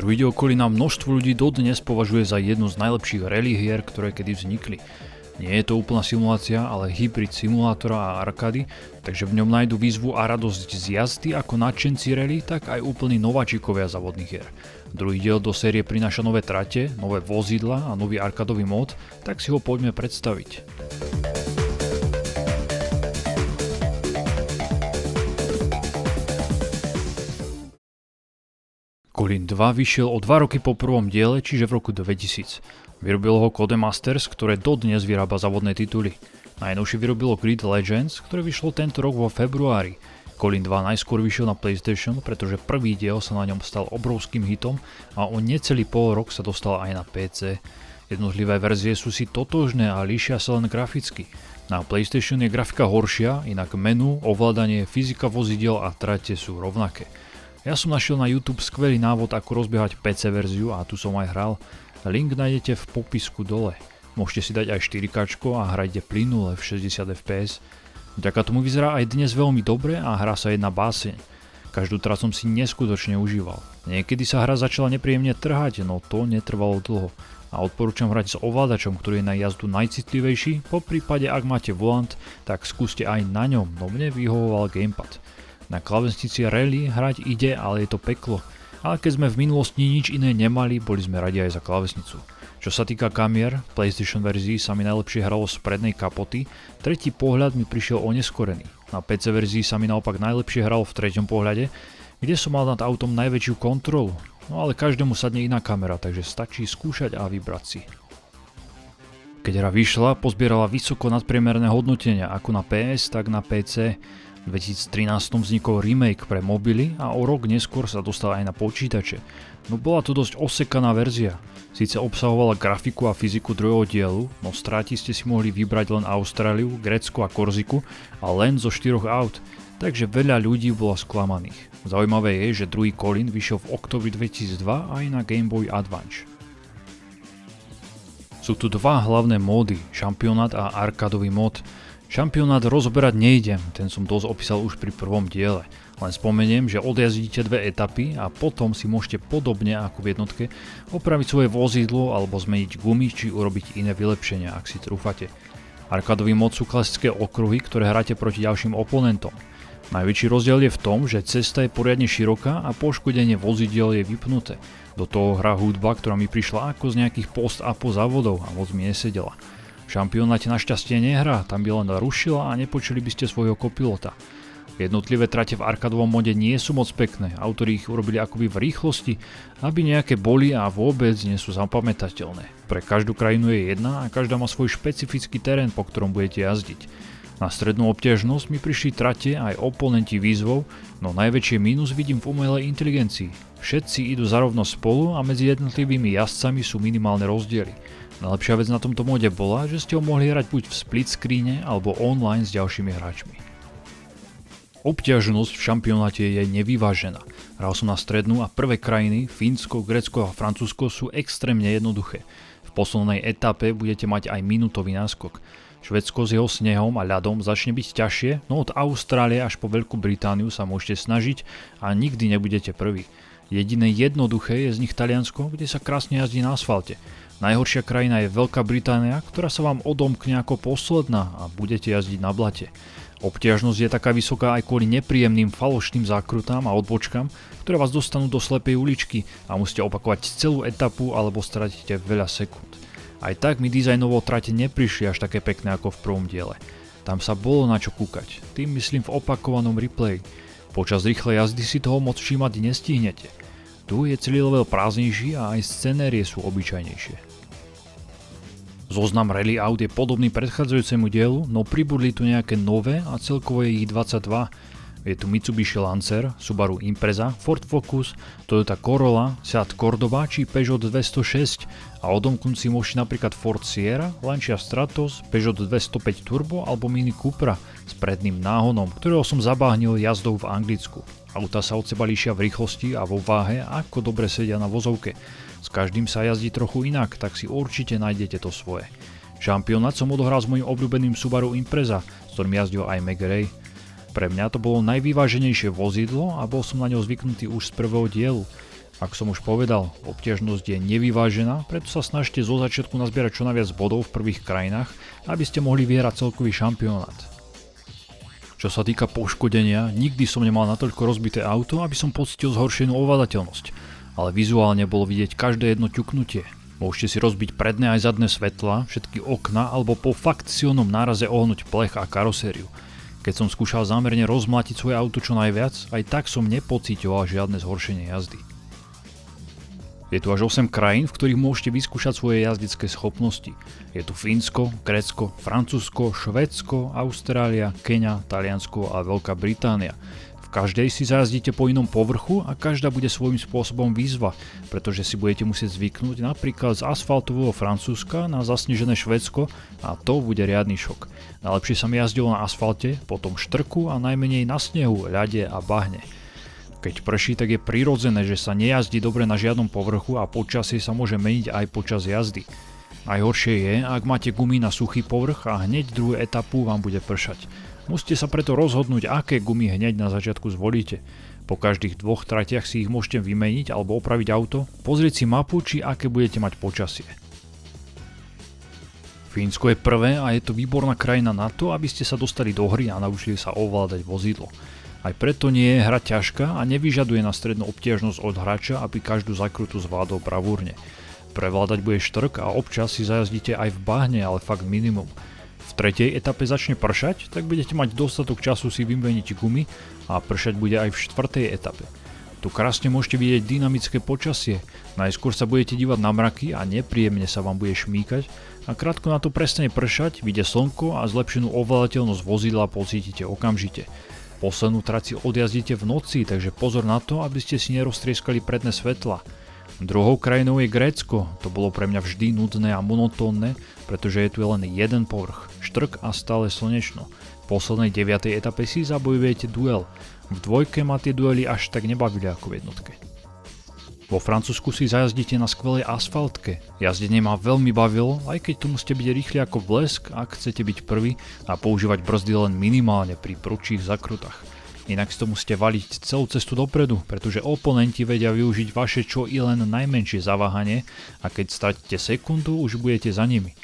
Druhý diel Colina množstvo ľudí dodnes považuje za jednu z najlepších rally hier, ktoré kedy vznikli. Nie je to úplná simulácia, ale hybrid simulátora a arkády, takže v ňom nájdu výzvu a radosť z jazdy ako nadšenci rally, tak aj úplní nováčikovia závodných hier. Druhý diel do série prináša nové trate, nové vozidla a nový arkádový mód, tak si ho poďme predstaviť. Colin 2 vyšiel o 2 roky po prvom diele, čiže v roku 2000. Vyrobilo ho Codemasters, ktoré dodnes vyrába závodné tituly. Najnovšie vyrobilo Grid Legends, ktoré vyšlo tento rok vo februári. Colin 2 najskôr vyšiel na PlayStation, pretože prvý diel sa na ňom stal obrovským hitom a o necelý pol rok sa dostal aj na PC. Jednotlivé verzie sú si totožné a líšia sa len graficky. Na PlayStation je grafika horšia, inak menu, ovládanie, fyzika vozidiel a trate sú rovnaké. Ja som našiel na YouTube skvelý návod, ako rozbiehať PC verziu a tu som aj hral. Link nájdete v popisku dole. Môžete si dať aj 4K a hrajte plynule v 60 fps. Vďaka tomu vyzerá aj dnes veľmi dobre a hrá sa jedna báseň. Každú trať som si neskutočne užíval. Niekedy sa hra začala nepríjemne trhať, no to netrvalo dlho. A odporúčam hrať s ovládačom, ktorý je na jazdu najcitlivejší, po prípade ak máte volant, tak skúste aj na ňom, no mne vyhovoval gamepad. Na klávesnici rally hrať ide, ale je to peklo. Ale keď sme v minulosti nič iné nemali, boli sme radi aj za klávesnicu. Čo sa týka kamier, v PlayStation verzii sa mi najlepšie hralo z prednej kapoty, tretí pohľad mi prišiel oneskorený. Na PC verzii sa mi naopak najlepšie hralo v treťom pohľade, kde som mal nad autom najväčšiu kontrolu. No ale každému sadne iná kamera, takže stačí skúšať a vybrať si. Keď hra vyšla, pozbierala vysoko nadpriemerné hodnotenia ako na PS, tak na PC. V 2013 vznikol remake pre mobily a o rok neskôr sa dostal aj na počítače. No bola to dosť osekaná verzia. Síce obsahovala grafiku a fyziku druhého dielu, no stráti ste si mohli vybrať len Austráliu, Grécko a Korziku a len zo 4 aut, takže veľa ľudí bolo sklamaných. Zaujímavé je, že druhý Colin vyšiel v oktobri 2002 aj na Game Boy Advance. Sú tu dva hlavné módy, šampionát a arkádový mód. Šampionát rozoberať nejdem, ten som dosť opísal už pri prvom diele. Len spomeniem, že odjazdíte dve etapy a potom si môžete podobne ako v jednotke opraviť svoje vozidlo alebo zmeniť gumy či urobiť iné vylepšenia, ak si trúfate. Arkádový mód sú klasické okruhy, ktoré hráte proti ďalším oponentom. Najväčší rozdiel je v tom, že cesta je poriadne široká a poškodenie vozidiel je vypnuté. Do toho hrá hudba, ktorá mi prišla ako z nejakých post-apo závodov a moc mi nesedela. V šampionáte našťastie nehrá, tam by len rušila a nepočuli by ste svojho kopilota. Jednotlivé trate v arkádovom mode nie sú moc pekné, autori ich urobili akoby v rýchlosti, aby nejaké boli a vôbec nie sú zapamätateľné. Pre každú krajinu je jedna a každá má svoj špecifický terén, po ktorom budete jazdiť. Na strednú obťažnosť mi prišli trate aj oponenti výzvou, no najväčšie mínus vidím v umelej inteligencii. Všetci idú zarovno spolu a medzi jednotlivými jazdcami sú minimálne rozdiely. Najlepšia vec na tomto móde bola, že ste ho mohli hrať buď v split screene alebo online s ďalšími hráčmi. Obťažnosť v šampionáte je nevyvážená. Hral som na strednú a prvé krajiny, Fínsko, Grécko a Francúzsko sú extrémne jednoduché. V poslednej etape budete mať aj minútový náskok. Švédsko s jeho snehom a ľadom začne byť ťažšie, no od Austrálie až po Veľkú Britániu sa môžete snažiť a nikdy nebudete prvý. Jediné jednoduché je z nich Taliansko, kde sa krásne jazdí na asfalte. Najhoršia krajina je Veľká Británia, ktorá sa vám odomkne ako posledná a budete jazdiť na blate. Obťažnosť je taká vysoká aj kvôli nepríjemným falošným zákrutám a odbočkám, ktoré vás dostanú do slepej uličky a musíte opakovať celú etapu alebo stratíte veľa sekúnd. Aj tak mi dizajnovo trate neprišli až také pekné ako v prvom diele. Tam sa bolo na čo kúkať, tým myslím v opakovanom replay. Počas rýchlej jazdy si toho moc všímať nestihnete. Tu je celý level prázdnejší a aj scenérie sú obyčajnejšie. Zoznam rally aut je podobný predchádzajúcemu dielu, no pribudli tu nejaké nové a celkovo je ich 22. Je tu Mitsubishi Lancer, Subaru Impreza, Ford Focus, Toyota Corolla, Seat Cordoba či Peugeot 206 a odomknúť si môžete napríklad Ford Sierra, Lancia Stratos, Peugeot 205 Turbo alebo Mini Cupra s predným náhonom, ktorého som zabáhnil jazdou v Anglicku. Autá sa od seba líšia v rýchlosti a vo váhe, ako dobre sedia na vozovke. S každým sa jazdí trochu inak, tak si určite nájdete to svoje. Šampionát som odohral s mojím obľúbeným Subaru Impreza, s ktorým jazdil aj McRae. Pre mňa to bolo najvyváženejšie vozidlo a bol som na ňo zvyknutý už z prvého dielu. Ako som už povedal, obťažnosť je nevyvážená, preto sa snažte zo začiatku nazbierať čo najviac bodov v prvých krajinách, aby ste mohli vyhrať celkový šampionát. Čo sa týka poškodenia, nikdy som nemal natoľko rozbité auto, aby som pocítil zhoršenú ovládateľnosť, ale vizuálne bolo vidieť každé jedno ťuknutie. Môžete si rozbiť predné aj zadné svetlá, všetky okná alebo po fakt silnom náraze ohnúť plech a karosériu. Keď som skúšal zámerne rozmlatiť svoje auto čo najviac, aj tak som nepocíťoval žiadne zhoršenie jazdy. Je tu až 8 krajín, v ktorých môžete vyskúšať svoje jazdecké schopnosti. Je tu Fínsko, Grécko, Francúzsko, Švédsko, Austrália, Keňa, Taliansko a Veľká Británia. V každej si zajazdíte po inom povrchu a každá bude svojím spôsobom výzva, pretože si budete musieť zvyknúť napríklad z asfaltového Francúzska na zasnežené Švédsko a to bude riadny šok. Najlepšie sa mi jazdilo na asfalte, potom štrku a najmenej na snehu, ľade a bahne. Keď prší, tak je prirodzené, že sa nejazdí dobre na žiadnom povrchu a počasie sa môže meniť aj počas jazdy. Najhoršie je, ak máte gumy na suchý povrch a hneď druhú etapu vám bude pršať. Musíte sa preto rozhodnúť, aké gumy hneď na začiatku zvolíte. Po každých 2 tratiach si ich môžete vymeniť alebo opraviť auto, pozrieť si mapu, či aké budete mať počasie. Fínsko je prvé a je to výborná krajina na to, aby ste sa dostali do hry a naučili sa ovládať vozidlo. Aj preto nie je hra ťažká a nevyžaduje na strednú obťažnosť od hráča, aby každú zakrutu zvládol bravúrne. Prevládať bude štrk a občas si zajazdíte aj v bahne, ale fakt minimum. V tretej etape začne pršať, tak budete mať dostatok času si vymeniť gumy a pršať bude aj v štvrtej etape. Tu krásne môžete vidieť dynamické počasie, najskôr sa budete dívať na mraky a nepríjemne sa vám bude šmýkať a krátko na to prestane pršať, vyjde slnko a zlepšenú ovládateľnosť vozidla pocítite okamžite. Poslednú trať si odjazdíte v noci, takže pozor na to, aby ste si neroztrieskali predné svetla. Druhou krajinou je Grécko, to bolo pre mňa vždy nudné a monotónne, pretože je tu len jeden povrch, štrk a stále slnečno. V poslednej 9. etape si zabojujete duel, v dvojke ma tie duely až tak nebavili ako v jednotke. Vo Francúzsku si zajazdíte na skvelej asfaltke. Jazdenie ma veľmi bavilo, aj keď tu musíte byť rýchli ako blesk, ak chcete byť prvý a používať brzdy len minimálne pri prudších zakrutách. Inak si to musíte valiť celú cestu dopredu, pretože oponenti vedia využiť vaše čo i len najmenšie zaváhanie a keď stratíte sekundu, už budete za nimi.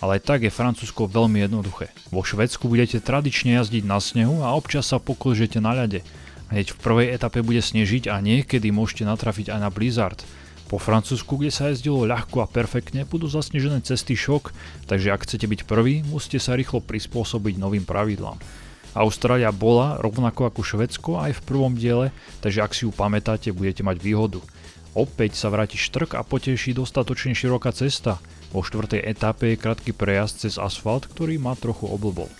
Ale aj tak je Francúzsko veľmi jednoduché. Vo Švédsku budete tradične jazdiť na snehu a občas sa poklžete na ľade. Hneď v prvej etape bude snežiť a niekedy môžete natrafiť aj na blizzard. Po Francúzsku, kde sa jazdilo ľahko a perfektne, budú zasnežené cesty šok, takže ak chcete byť prvý, musíte sa rýchlo prispôsobiť novým pravidlám. Austrália bola, rovnako ako Švédsko, aj v prvom diele, takže ak si ju pamätáte, budete mať výhodu. Opäť sa vráti štrk a poteší dostatočne široká cesta. Vo štvrtej etape je krátky prejazd cez asfalt, ktorý ma trochu oblbol.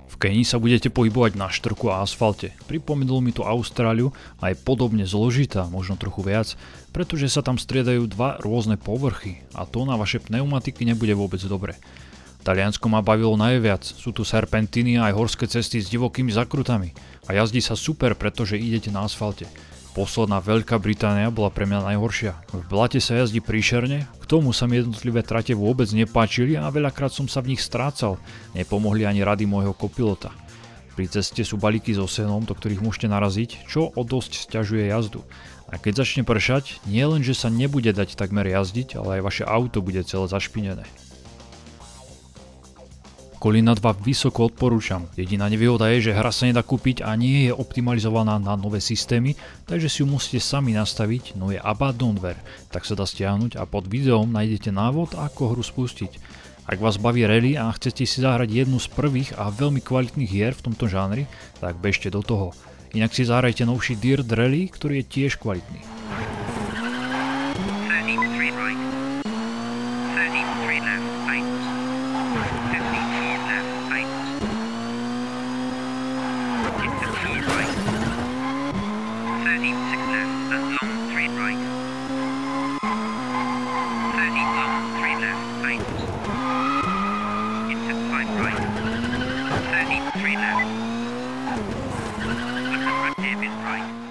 V Kenii sa budete pohybovať na štrku a asfalte. Pripomenulo mi to Austráliu a je podobne zložitá, možno trochu viac, pretože sa tam striedajú 2 rôzne povrchy a to na vaše pneumatiky nebude vôbec dobre. Taliansko ma bavilo najviac, sú tu serpentíny a aj horské cesty s divokými zakrutami a jazdí sa super, pretože idete na asfalte. Posledná Veľká Británia bola pre mňa najhoršia. V blate sa jazdí príšerne, k tomu sa mi jednotlivé trate vôbec nepáčili a veľakrát som sa v nich strácal. Nepomohli ani rady môjho kopilota. Pri ceste sú balíky so senom, do ktorých môžete naraziť, čo o dosť sťažuje jazdu. A keď začne pršať, nie len, že sa nebude dať takmer jazdiť, ale aj vaše auto bude celé zašpinené. Kolina 2 vysoko odporúčam. Jediná nevýhoda je, že hra sa nedá kúpiť a nie je optimalizovaná na nové systémy, takže si ju musíte sami nastaviť, no je abandonware, tak sa dá stiahnuť a pod videom nájdete návod, ako hru spustiť. Ak vás baví rally a chcete si zahrať jednu z prvých a veľmi kvalitných hier v tomto žánri, tak bežte do toho. Inak si zahrajte novší Dirt Rally, ktorý je tiež kvalitný. Right.